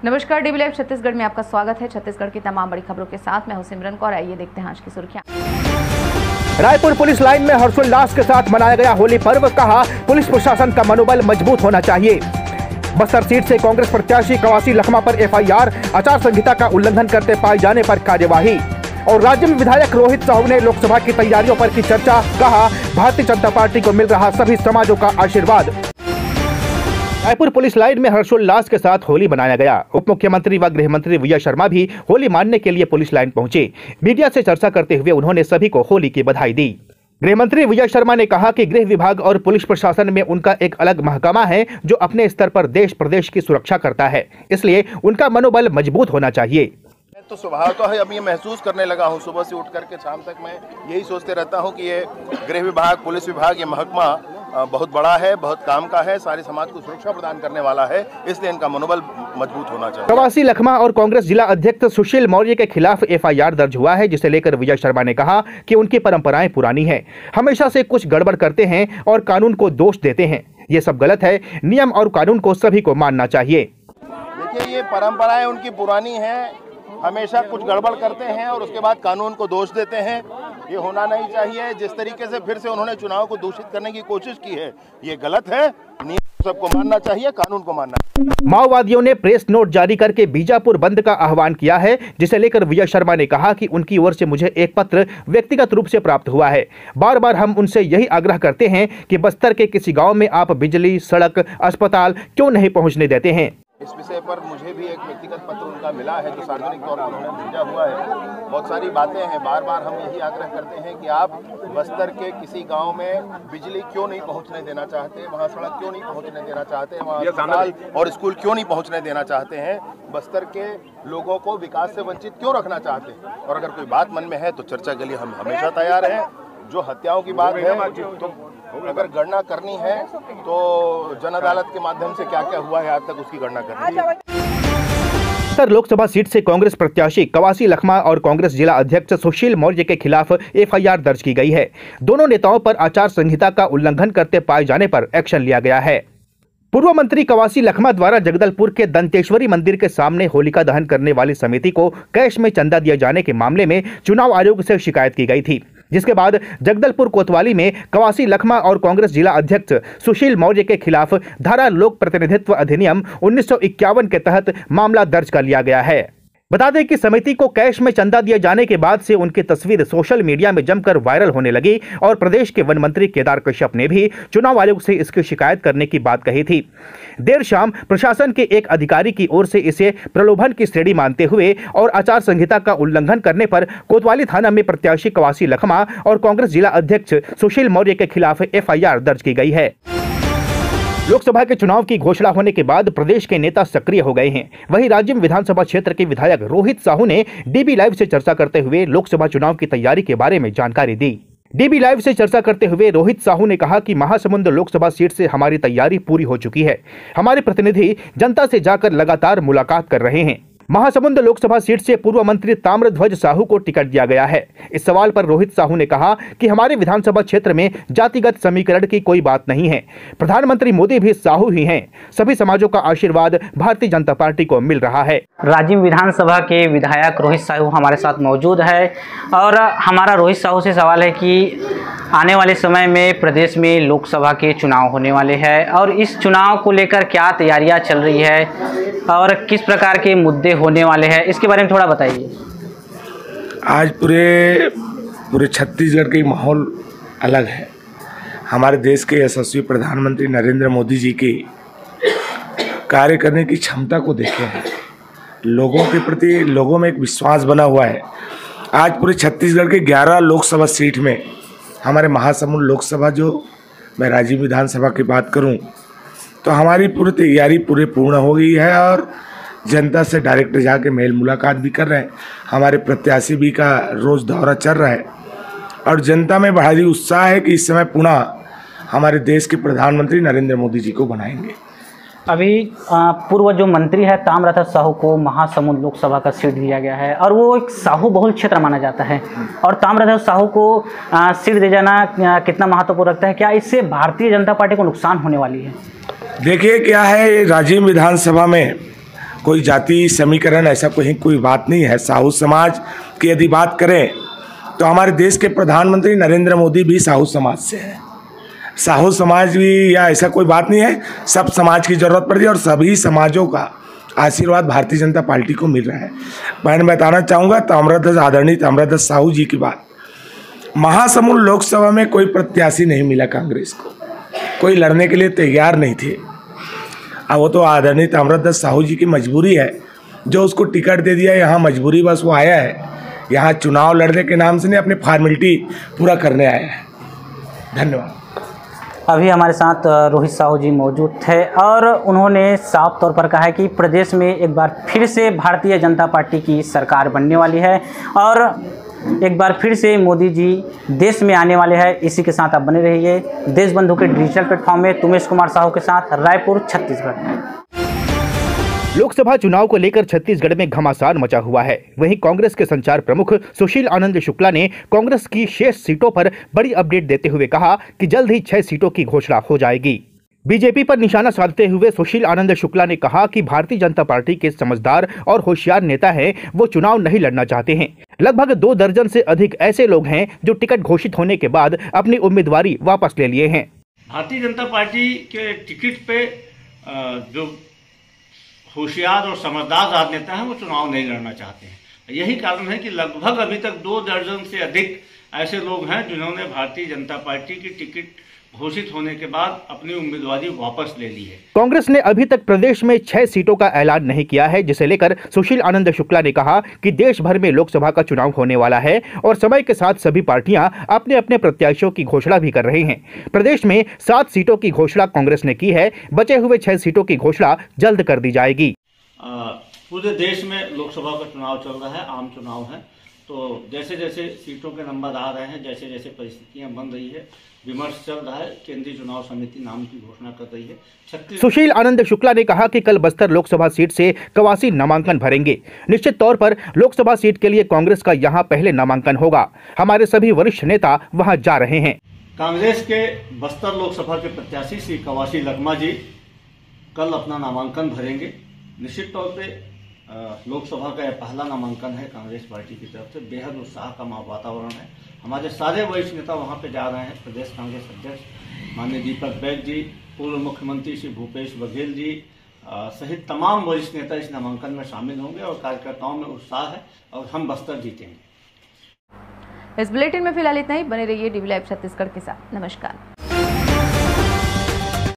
नमस्कार, dB live Chhattisgarh में आपका स्वागत है। छत्तीसगढ़ की तमाम बड़ी खबरों के साथ मैं हूं सिमरन कौर। आइए देखते हैं आज की सुर्खियां। रायपुर पुलिस लाइन में हर्षोल्लास के साथ मनाया गया होली पर्व। कहा, पुलिस प्रशासन का मनोबल मजबूत होना चाहिए। बस्तर सीट से कांग्रेस प्रत्याशी कवासी लखमा पर एफआईआर, आचार संहिता का उल्लंघन करते पाए जाने पर कार्यवाही। और राज्य में विधायक रोहित साहू ने लोकसभा की तैयारियों पर की चर्चा। कहा, भारतीय जनता पार्टी को मिल रहा सभी समाजों का आशीर्वाद। रायपुर पुलिस लाइन में हर्षोल्लास के साथ होली मनाया गया। उप मुख्यमंत्री व गृह मंत्री विजय शर्मा भी होली मानने के लिए पुलिस लाइन पहुंचे। मीडिया से चर्चा करते हुए उन्होंने सभी को होली की बधाई दी। गृह मंत्री विजय शर्मा ने कहा कि गृह विभाग और पुलिस प्रशासन में उनका एक अलग महकमा है जो अपने स्तर पर देश प्रदेश की सुरक्षा करता है, इसलिए उनका मनोबल मजबूत होना चाहिए। तो स्वभाव तो है, अब ये महसूस करने लगा हूँ। सुबह से उठ करके शाम तक मैं यही सोचते रहता हूँ कि ये गृह विभाग, पुलिस विभाग, ये महकमा बहुत बड़ा है, बहुत काम का है, सारे समाज को सुरक्षा प्रदान करने वाला है, इसलिए इनका मनोबल मजबूत होना चाहिए। कवासी लखमा और कांग्रेस जिला अध्यक्ष सुशील मौर्य के खिलाफ एफआईआर दर्ज हुआ है, जिसे लेकर विजय शर्मा ने कहा कि उनकी परंपराएं पुरानी हैं, हमेशा से कुछ गड़बड़ करते हैं और कानून को दोष देते हैं। ये सब गलत है। नियम और कानून को सभी को मानना चाहिए। देखिए, ये परंपराएं उनकी पुरानी हैं, हमेशा कुछ गड़बड़ करते हैं और उसके बाद कानून को दोष देते हैं। ये होना नहीं चाहिए। जिस तरीके से फिर से उन्होंने चुनाव को दूषित करने की कोशिश की है, ये गलत है। नियम सबको मानना चाहिए, कानून को मानना चाहिए। माओवादियों ने प्रेस नोट जारी करके बीजापुर बंद का आह्वान किया है, जिसे लेकर विजय शर्मा ने कहा कि उनकी ओर से मुझे एक पत्र व्यक्तिगत रूप से प्राप्त हुआ है। बार बार हम उनसे यही आग्रह करते हैं कि बस्तर के किसी गाँव में आप बिजली, सड़क, अस्पताल क्यों नहीं पहुँचने देते हैं। इस विषय पर मुझे भी एक व्यक्तिगत पत्र उनका मिला है जो सार्वजनिक तौर पर उन्होंने भेजा हुआ है। बहुत सारी बातें हैं। बार बार हम यही आग्रह करते हैं कि आप बस्तर के किसी गांव में बिजली क्यों नहीं पहुंचने देना चाहते, वहां सड़क क्यों नहीं पहुंचने देना चाहते, वहां अस्पताल और स्कूल क्यों नहीं पहुंचने देना चाहते हैं, बस्तर के लोगों को विकास से वंचित क्यों रखना चाहते हैं। और अगर कोई बात मन में है तो चर्चा के लिए हम हमेशा तैयार हैं। जो हत्याओं की बात है, तो अगर गणना करनी है तो जन अदालत के माध्यम से क्या क्या हुआ है आज तक, उसकी गणना करनी है। बस्तर लोकसभा सीट से कांग्रेस प्रत्याशी कवासी लखमा और कांग्रेस जिला अध्यक्ष सुशील मौर्य के खिलाफ एफआईआर दर्ज की गई है। दोनों नेताओं पर आचार संहिता का उल्लंघन करते पाए जाने पर एक्शन लिया गया है। पूर्व मंत्री कवासी लखमा द्वारा जगदलपुर के दंतेश्वरी मंदिर के सामने होलिका दहन करने वाली समिति को कैश में चंदा दिए जाने के मामले में चुनाव आयोग से शिकायत की गई थी, जिसके बाद जगदलपुर कोतवाली में कवासी लखमा और कांग्रेस जिला अध्यक्ष सुशील मौर्य के खिलाफ धारा लोक प्रतिनिधित्व अधिनियम 1951 के तहत मामला दर्ज कर लिया गया है। बता दें कि समिति को कैश में चंदा दिए जाने के बाद से उनकी तस्वीर सोशल मीडिया में जमकर वायरल होने लगी और प्रदेश के वन मंत्री केदार कश्यप ने भी चुनाव आयोग से इसकी शिकायत करने की बात कही थी। देर शाम प्रशासन के एक अधिकारी की ओर से इसे प्रलोभन की श्रेणी मानते हुए और आचार संहिता का उल्लंघन करने पर कोतवाली थाना में प्रत्याशी कवासी लखमा और कांग्रेस जिला अध्यक्ष सुशील मौर्य के खिलाफ एफआईआर दर्ज की गई है। लोकसभा के चुनाव की घोषणा होने के बाद प्रदेश के नेता सक्रिय हो गए हैं। वहीं राज्य में विधानसभा क्षेत्र के विधायक रोहित साहू ने डीबी लाइव से चर्चा करते हुए लोकसभा चुनाव की तैयारी के बारे में जानकारी दी। डीबी लाइव से चर्चा करते हुए रोहित साहू ने कहा कि महासमुंद लोकसभा सीट से हमारी तैयारी पूरी हो चुकी है। हमारे प्रतिनिधि जनता से जाकर लगातार मुलाकात कर रहे हैं। महासमुंद लोकसभा सीट से पूर्व मंत्री ताम्रध्वज साहू को टिकट दिया गया है। इस सवाल पर रोहित साहू ने कहा कि हमारे विधानसभा क्षेत्र में जातिगत समीकरण की कोई बात नहीं है। प्रधानमंत्री मोदी भी साहू ही हैं। सभी समाजों का आशीर्वाद भारतीय जनता पार्टी को मिल रहा है। राज्य विधानसभा के विधायक रोहित साहू हमारे साथ मौजूद है और हमारा रोहित साहू से सवाल है कि आने वाले समय में प्रदेश में लोकसभा के चुनाव होने वाले हैं और इस चुनाव को लेकर क्या तैयारियां चल रही है और किस प्रकार के मुद्दे होने वाले हैं, इसके बारे में थोड़ा बताइए। आज पूरे छत्तीसगढ़ का माहौल अलग है। हमारे देश के यशस्वी प्रधानमंत्री नरेंद्र मोदी जी की कार्य करने की क्षमता को देखे हैं। लोगों के प्रति लोगों में एक विश्वास बना हुआ है। आज पूरे छत्तीसगढ़ के 11 लोकसभा सीट में हमारे महासमुंद लोकसभा, जो मैं राजीव विधानसभा की बात करूं, तो हमारी पूरी तैयारी पूर्ण हो गई है और जनता से डायरेक्ट जाके मेल मुलाकात भी कर रहे हैं। हमारे प्रत्याशी भी का रोज़ दौरा चल रहा है और जनता में भारी उत्साह है कि इस समय पुनः हमारे देश के प्रधानमंत्री नरेंद्र मोदी जी को बनाएंगे। अभी पूर्व जो मंत्री है ताम्रध्वज साहू को महासमुंद लोकसभा का सीट दिया गया है और वो एक साहू बहुल क्षेत्र माना जाता है और ताम्रध्वज साहू को सीट दे जाना कितना महत्वपूर्ण रखता है? क्या इससे भारतीय जनता पार्टी को नुकसान होने वाली है? देखिए क्या है, राजीव विधानसभा में कोई जाति समीकरण ऐसा कोई बात नहीं है। साहू समाज की यदि बात करें तो हमारे देश के प्रधानमंत्री नरेंद्र मोदी भी साहू समाज से हैं। साहू समाज भी या ऐसा कोई बात नहीं है, सब समाज की ज़रूरत पड़ती है और सभी समाजों का आशीर्वाद भारतीय जनता पार्टी को मिल रहा है। मैं बताना चाहूँगा ताम्रध्वज आदरणीय ताम्रध्वज साहू जी की बात। महासमुंद लोकसभा में कोई प्रत्याशी नहीं मिला कांग्रेस को, कोई लड़ने के लिए तैयार नहीं थे। अब वो तो आदरणीय ताम्रध्वज साहू जी की मजबूरी है जो उसको टिकट दे दिया। यहाँ मजबूरी बस वो आया है, यहाँ चुनाव लड़ने के नाम से नहीं, अपने फॉर्मेलिटी पूरा करने आया है। धन्यवाद। अभी हमारे साथ रोहित साहू जी मौजूद थे और उन्होंने साफ तौर पर कहा है कि प्रदेश में एक बार फिर से भारतीय जनता पार्टी की सरकार बनने वाली है और एक बार फिर से मोदी जी देश में आने वाले हैं। इसी के साथ आप बने रहिए देशबंधु के डिजिटल प्लेटफॉर्म में। तुमेश कुमार साहू के साथ, रायपुर, छत्तीसगढ़। लोकसभा चुनाव को लेकर छत्तीसगढ़ में घमासान मचा हुआ है। वहीं कांग्रेस के संचार प्रमुख सुशील आनंद शुक्ला ने कांग्रेस की शेष सीटों पर बड़ी अपडेट देते हुए कहा कि जल्द ही 6 सीटों की घोषणा हो जाएगी। बीजेपी पर निशाना साधते हुए सुशील आनंद शुक्ला ने कहा कि भारतीय जनता पार्टी के समझदार और होशियार नेता हैं, वो चुनाव नहीं लड़ना चाहते हैं। लगभग 2 दर्जन से अधिक ऐसे लोग हैं जो टिकट घोषित होने के बाद अपनी उम्मीदवारी वापस ले लिए हैं। भारतीय जनता पार्टी के टिकट पे जो होशियार और समझदार राजनेता हैं वो चुनाव नहीं लड़ना चाहते हैं। यही कारण है कि लगभग अभी तक 2 दर्जन से अधिक ऐसे लोग हैं जिन्होंने भारतीय जनता पार्टी की टिकट घोषित होने के बाद अपनी उम्मीदवारी वापस ले ली है। कांग्रेस ने अभी तक प्रदेश में 6 सीटों का ऐलान नहीं किया है, जिसे लेकर सुशील आनंद शुक्ला ने कहा कि देश भर में लोकसभा का चुनाव होने वाला है और समय के साथ सभी पार्टियां अपने अपने प्रत्याशियों की घोषणा भी कर रही हैं। प्रदेश में 7 सीटों की घोषणा कांग्रेस ने की है, बचे हुए 6 सीटों की घोषणा जल्द कर दी जाएगी। पूरे देश में लोकसभा का चुनाव चल रहा है, आम चुनाव है, तो जैसे जैसे सीटों के नंबर आ रहे हैं, जैसे जैसे परिस्थितियां बन रही है, विमर्श चल रहा है। केंद्रीय चुनाव समिति नाम की घोषणा कर रही है। सुशील आनंद शुक्ला ने कहा कि कल बस्तर लोकसभा सीट से 81 नामांकन भरेंगे। निश्चित तौर पर लोकसभा सीट के लिए कांग्रेस का यहां पहले नामांकन होगा। हमारे सभी वरिष्ठ नेता वहां जा रहे हैं। कांग्रेस के बस्तर लोकसभा के प्रत्याशी श्री कवासी लखमा जी कल अपना नामांकन भरेंगे। निश्चित तौर पे लोकसभा का यह पहला नामांकन है कांग्रेस पार्टी की तरफ से। बेहद उत्साह का वातावरण है। हमारे सारे वरिष्ठ नेता वहां पे जा रहे हैं। प्रदेश कांग्रेस अध्यक्ष माननीय दीपक बैग जी, पूर्व मुख्यमंत्री श्री भूपेश बघेल जी सहित तमाम वरिष्ठ नेता इस नामांकन में शामिल होंगे और कार्यकर्ताओं में उत्साह है और हम बस्तर जीतेंगे। इस बुलेटिन में फिलहाल इतना ही। बने रहिए DV लाइव छत्तीसगढ़ के साथ। नमस्कार।